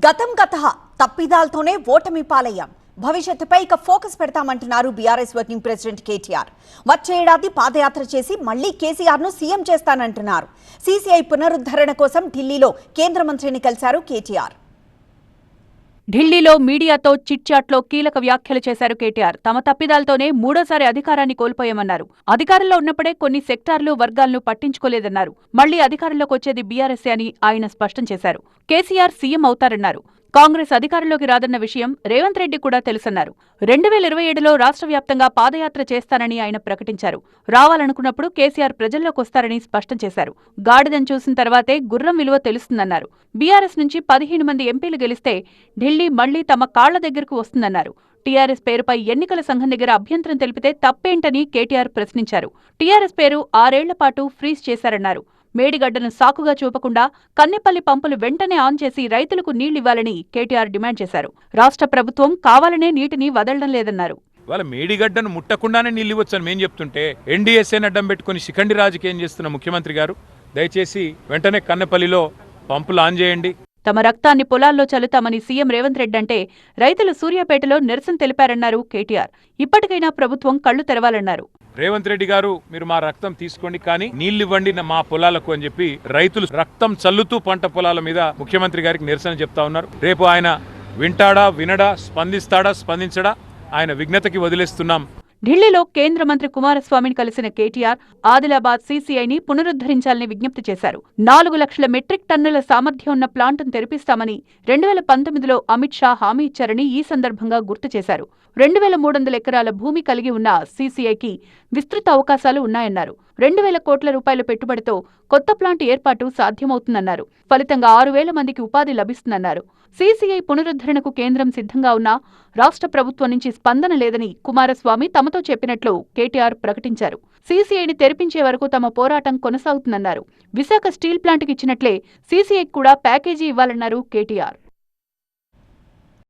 గతం గతః తప్పిదాలతోనే ఓటమి పాలయ్యాం. భవిష్యత్తుపై ఇక ఫోకస్ పెడతామంటున్నారు బీఆర్ఎస్ వర్కింగ్ ప్రెసిడెంట్ కేటీఆర్. వచ్చే ఏడాది పాదయాత్ర చేసి మళ్లీ కేసీఆర్ ను సీఎం చేస్తానంటున్నారు. సీసీఐ పునరుద్ధరణ కోసం ఢిల్లీలో కేంద్ర మంత్రిని కలిశారు కేటీఆర్. ఢిల్లీలో మీడియాతో చిట్చాట్లో కీలక వ్యాఖ్యలు చేశారు కేటీఆర్. తమ తప్పిదాలతోనే మూడోసారి అధికారాన్ని కోల్పోయామన్నారు. అధికారంలో ఉన్నప్పుడే కొన్ని సెక్టార్లు వర్గాలను పట్టించుకోలేదన్నారు. మళ్లీ అధికారంలోకి వచ్చేది బీఆర్ఎస్ఏ అని ఆయన స్పష్టం చేశారు. కేసీఆర్ సీఎం అవుతారన్నారు. కాంగ్రెస్ అధికారంలోకి రాదన్న విషయం రేవంత్ రెడ్డి కూడా తెలుసన్నారు. 2027లో రాష్ట్ర వ్యాప్తంగా పాదయాత్ర చేస్తానని ఆయన ప్రకటించారు. రావాలనుకున్నప్పుడు కేసీఆర్ ప్రజల్లోకొస్తారని స్పష్టం చేశారు. గాడిదను చూసిన తర్వాతే గుర్రం విలువ తెలుస్తుందన్నారు. బీఆర్ఎస్ నుంచి 15 మంది ఎంపీలు గెలిస్తే ఢిల్లీ మళ్లీ తమ కాళ్ల దగ్గరకు వస్తుందన్నారు. టీఆర్ఎస్ పేరుపై ఎన్నికల సంఘం దగ్గర అభ్యంతరం తెలిపితే తప్పేంటని కేటీఆర్ ప్రశ్నించారు. టీఆర్ఎస్ పేరు 6 ఏళ్ల పాటు ఫ్రీజ్ చేశారన్నారు. మేడిగడ్డను సాకుగా చూపకుండా కన్నెపల్లి పంపులు వెంటనే ఆన్ చేసి రైతులకు నీళ్లివ్వాలని కేటీఆర్ డిమాండ్ చేశారు. రాష్ట్ర ప్రభుత్వం కావాలనే నీటిని వదలడం లేదన్నారు. వాళ్ళ మేడిగడ్డను ముట్టకుండానే నీళ్ళు ఇవ్వచ్చని మేం చెప్తుంటే ఎన్డీఎస్ఏని అడ్డం పెట్టుకుని శిఖండి రాజకీయం చేస్తున్న ముఖ్యమంత్రి గారు దయచేసి వెంటనే కన్నెపల్లిలో పంపులు ఆన్ చేయండి. తమ రక్తాన్ని పొలాల్లో చల్లుతామని సీఎం రేవంత్ రెడ్డి అంటే రైతులు సూర్యాపేటలో నిరసన తెలిపారన్నారు కేటీఆర్. ఇప్పటికైనా ప్రభుత్వం కళ్లు తెరవాలన్నారు. రేవంత్ రెడ్డి గారు మీరు మా రక్తం తీసుకోండి, కానీ నీళ్లివ్వండి మా పొలాలకు అని చెప్పి రైతులు రక్తం చల్లుతూ పంట పొలాల మీద ముఖ్యమంత్రి గారికి నిరసన చెప్తా ఉన్నారు. రేపు ఆయన వింటాడా, వినడా, స్పందిస్తాడా, స్పందించడా ఆయన విజ్ఞతకి వదిలేస్తున్నాం. ఢిల్లీలో కేంద్ర మంత్రి కుమారస్వామిని కలిసిన కేటీఆర్ ఆదిలాబాద్ సీసీఐని పునరుద్ధరించాలని విజ్ఞప్తి చేశారు. 4 లక్షల మెట్రిక్ టన్నుల సామర్థ్యం ఉన్న ప్లాంటును తెరిపిస్తామని 2019లో అమిత్ షా హామీ ఇచ్చారని ఈ సందర్భంగా గుర్తు చేశారు. 2300 ఎకరాల భూమి కలిగి ఉన్న సీసీఐకి విస్తృత అవకాశాలు ఉన్నాయన్నారు. 2000 కోట్ల రూపాయల పెట్టుబడితో కొత్త ప్లాంట్ ఏర్పాటు సాధ్యమవుతుందన్నారు. ఫలితంగా 6000 మందికి ఉపాధి లభిస్తుందన్నారు. సీసీఐ పునరుద్ధరణకు కేంద్రం సిద్ధంగా ఉన్నా రాష్ట్ర ప్రభుత్వం నుంచి స్పందన లేదని కుమారస్వామి తమతో చెప్పినట్లు కేటీఆర్ ప్రకటించారు. సీసీఐని తెరిపించే వరకు తమ పోరాటం కొనసాగుతుందన్నారు. విశాఖ స్టీల్ ప్లాంట్కి ఇచ్చినట్లే సీసీఐకి కూడా ప్యాకేజీ ఇవ్వాలన్నారు కేటీఆర్.